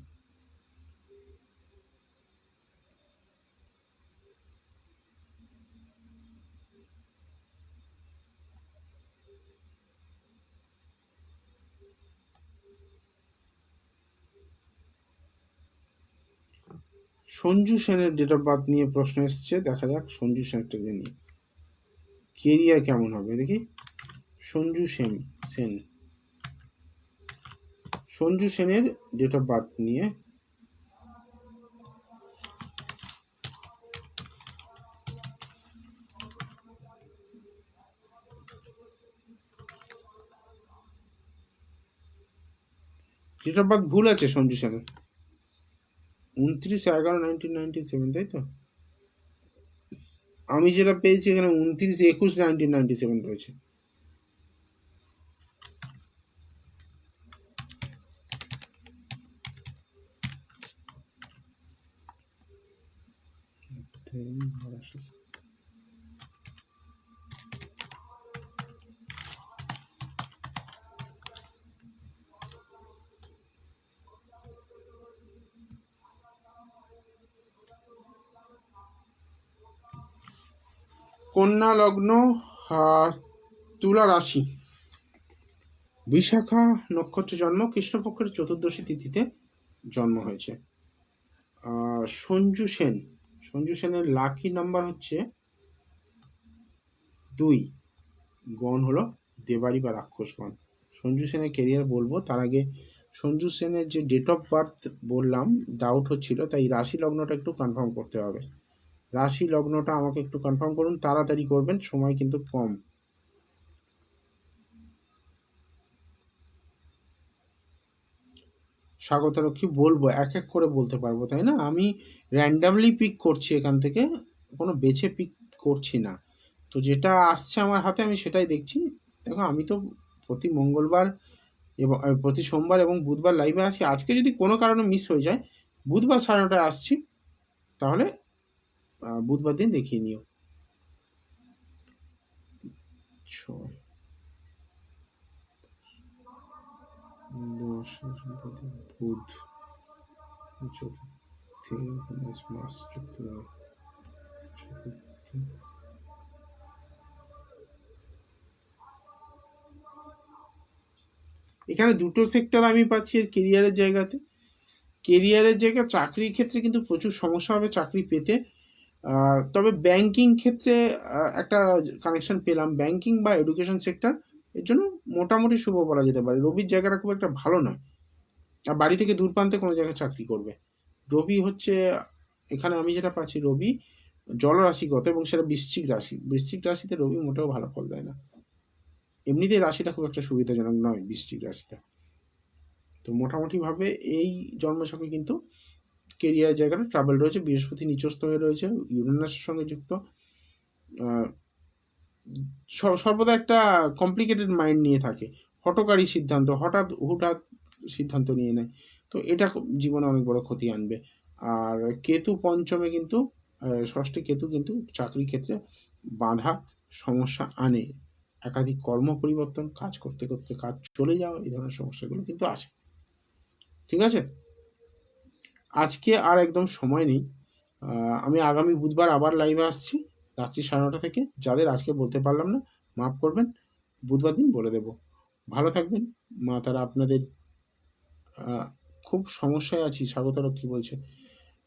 Speaker 1: সঞ্জু সেনের ডেট অফ বার্থ নিয়ে প্রশ্ন এসছে, দেখা যাক সঞ্জু সেনটা নিয়ে কেরিয়ার কেমন হবে দেখি। সঞ্জু সেন সঞ্জু সেনের ডেট অফ বার্থ নিয়ে ডেট অফ বার্থ ভুল আছে সঞ্জু সেনের, 29/11/1997, তাই তো? আমি যেটা পেয়েছি এখানে 29/21/1997 রয়েছে। কন্যা লগ্ন, তুলা রাশি, বিশাখা নক্ষত্রে জন্ম, কৃষ্ণপক্ষের চতুর্দশী তিথিতে জন্ম হয়েছে। সঞ্জু সেনের লাকি নাম্বার হচ্ছে 2, গণ হলো দেবারি বা রাক্ষসগণ। সঞ্জু সেনের কেরিয়ার বলবো তার আগে সঞ্জু সেনের যে ডেট অফ বার্থ বললাম ডাউট হচ্ছিল, তাই রাশি লগ্নটা একটু কনফার্ম করতে হবে। রাশি লগ্নটা আমাকে একটু কনফার্ম করুন, তাড়াতাড়ি করবেন, সময় কিন্তু কম। স্বাগতারক্ষী বলবো, এক এক করে বলতে পারবো, তাই না? আমি র্যান্ডামলি পিক করছি এখান থেকে, কোনো বেছে পিক করছি না। তো যেটা আসছে আমার হাতে আমি সেটাই দেখছি। দেখো আমি তো প্রতি মঙ্গলবার এবং প্রতি সোমবার এবং বুধবার লাইভে আসি। আজকে যদি কোনো কারণে মিস হয়ে যায়, বুধবার 9:30টায় আসছি, তাহলে বুধবার দিন দেখিয়ে নিও। বুধ এখানে দুটো সেক্টর আমি পাচ্ছি এর কেরিয়ারের জায়গাতে। কেরিয়ারের জায়গা চাকরির ক্ষেত্রে কিন্তু প্রচুর সমস্যা হবে চাকরি পেতে। তবে ব্যাংকিং ক্ষেত্রে একটা কানেকশন পেলাম, ব্যাংকিং বা এডুকেশন সেক্টর, এর জন্য মোটামুটি শুভ বলা যেতে পারে। রবির জায়গাটা খুব একটা ভালো নয়, আর বাড়ি থেকে দূর প্রান্তে কোনো জায়গায় চাকরি করবে। রবি হচ্ছে এখানে আমি যেটা পাচ্ছি, রবি জলরাশিগত এবং সেটা বৃশ্চিক রাশি। বৃশ্চিক রাশিতে রবি মোটেও ভালো ফল দেয় না, এমনিতেই রাশিটা খুব একটা সুবিধাজনক নয় বৃশ্চিক রাশিটা। তো মোটামুটিভাবে এই জন্মছকে কিন্তু কেরিয়ার জায়গাটা ট্রাভেল রয়েছে, বৃহস্পতি নিচস্থ হয়ে রয়েছে, ইউরেনাসের সঙ্গে যুক্ত। সর্বদা একটা কমপ্লিকেটেড মাইন্ড নিয়ে থাকে, হঠকারী সিদ্ধান্ত, হুটহাট সিদ্ধান্ত নিয়ে নেয়। তো এটা জীবনে অনেক বড় ক্ষতি আনবে। আর কেতু পঞ্চমে কিন্তু, ষষ্ঠে কেতু কিন্তু চাকরির ক্ষেত্রে বাধা সমস্যা আনে। একাধিক কর্ম পরিবর্তন, কাজ করতে করতে কাজ চলে যাওয়া, এই ধরনের সমস্যাগুলো কিন্তু আসে। ঠিক আছে, আজকে আর একদম সময় নেই। আমি আগামী বুধবার আবার লাইভে আসছি রাত্রি 9:30 থেকে। যাদের আজকে বলতে পারলাম না মাফ করবেন, বুধবার দিন বলে দেব। ভালো থাকবেন, মা তারা আপনাদের। খুব সমস্যায় আছি, স্বাগতারক্ষী বলছে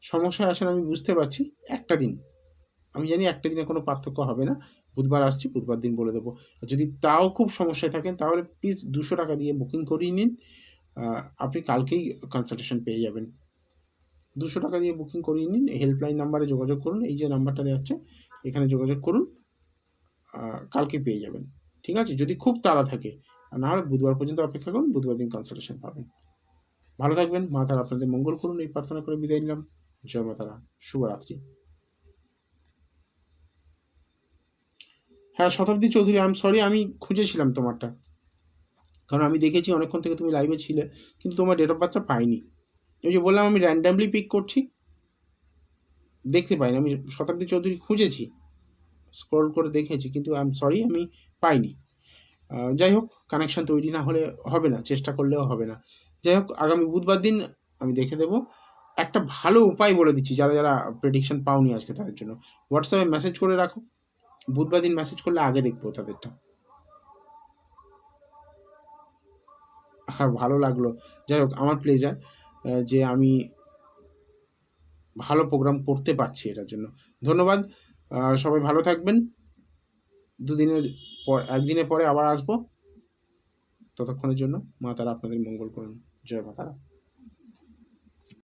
Speaker 1: সমস্যায় আছেন আমি বুঝতে পারছি। একটা দিন, আমি জানি একটা দিনে কোনো পার্থক্য হবে না। বুধবার আসছি, বুধবার দিন বলে দেবো। যদি তাও খুব সমস্যায় থাকেন তাহলে প্লিজ 200 টাকা দিয়ে বুকিং করিয়ে নিন, আপনি কালকেই কনসালটেশন পেয়ে যাবেন। 200 টাকা দিয়ে বুকিং করিয়ে নিন, হেল্পলাইন নাম্বারে যোগাযোগ করুন, এই যে নাম্বারটা দেওয়া হচ্ছে এখানে যোগাযোগ করুন, কালকে পেয়ে যাবেন। ঠিক আছে, যদি খুব তাড়া থাকে, আর না হলে বুধবার পর্যন্ত অপেক্ষা করুন, বুধবার দিন কনসালটেশন পাবেন। ভালো থাকবেন, মা তারা আপনাদের মঙ্গল করুন, এই প্রার্থনা করে বিদায় নিলাম। জয় মা তারা, শুভরাত্রি। হ্যাঁ শতাব্দী চৌধুরী, আই এম সরি, আমি খুঁজেছিলাম তোমারটা, কারণ আমি দেখেছি অনেকক্ষণ থেকে তুমি লাইভে ছিলে, কিন্তু তোমার ডেট অফ বার্থটা পাইনি। ওই যে বললাম আমি র্যান্ডামলি পিক করছি, দেখতে পাইনি। আমি শতাব্দী চৌধুরী খুঁজেছি, স্ক্রল করে দেখেছি, কিন্তু আই এম সরি আমি পাইনি। যাই হোক, কানেকশান তৈরি না হলে হবে না, চেষ্টা করলেও হবে না। যাই হোক, আগামী বুধবার দিন আমি দেখে দেবো। একটা ভালো উপায় বলে দিচ্ছি, যারা যারা প্রেডিকশন পাওনি আজকে তাদের জন্য, হোয়াটসঅ্যাপে মেসেজ করে রাখো, বুধবার দিন মেসেজ করলে আগে দেখবো তাদেরটা। হ্যাঁ ভালো লাগলো। যাই হোক, আমার প্লেজার যে আমি ভালো প্রোগ্রাম করতে পারছি, এটার জন্য ধন্যবাদ। সবাই ভালো থাকবেন। দুদিনের পর, একদিনের পরে আবার আসবো। ততক্ষণের জন্য মা তারা আপনাদের মঙ্গল করুন। জয় মা তারা।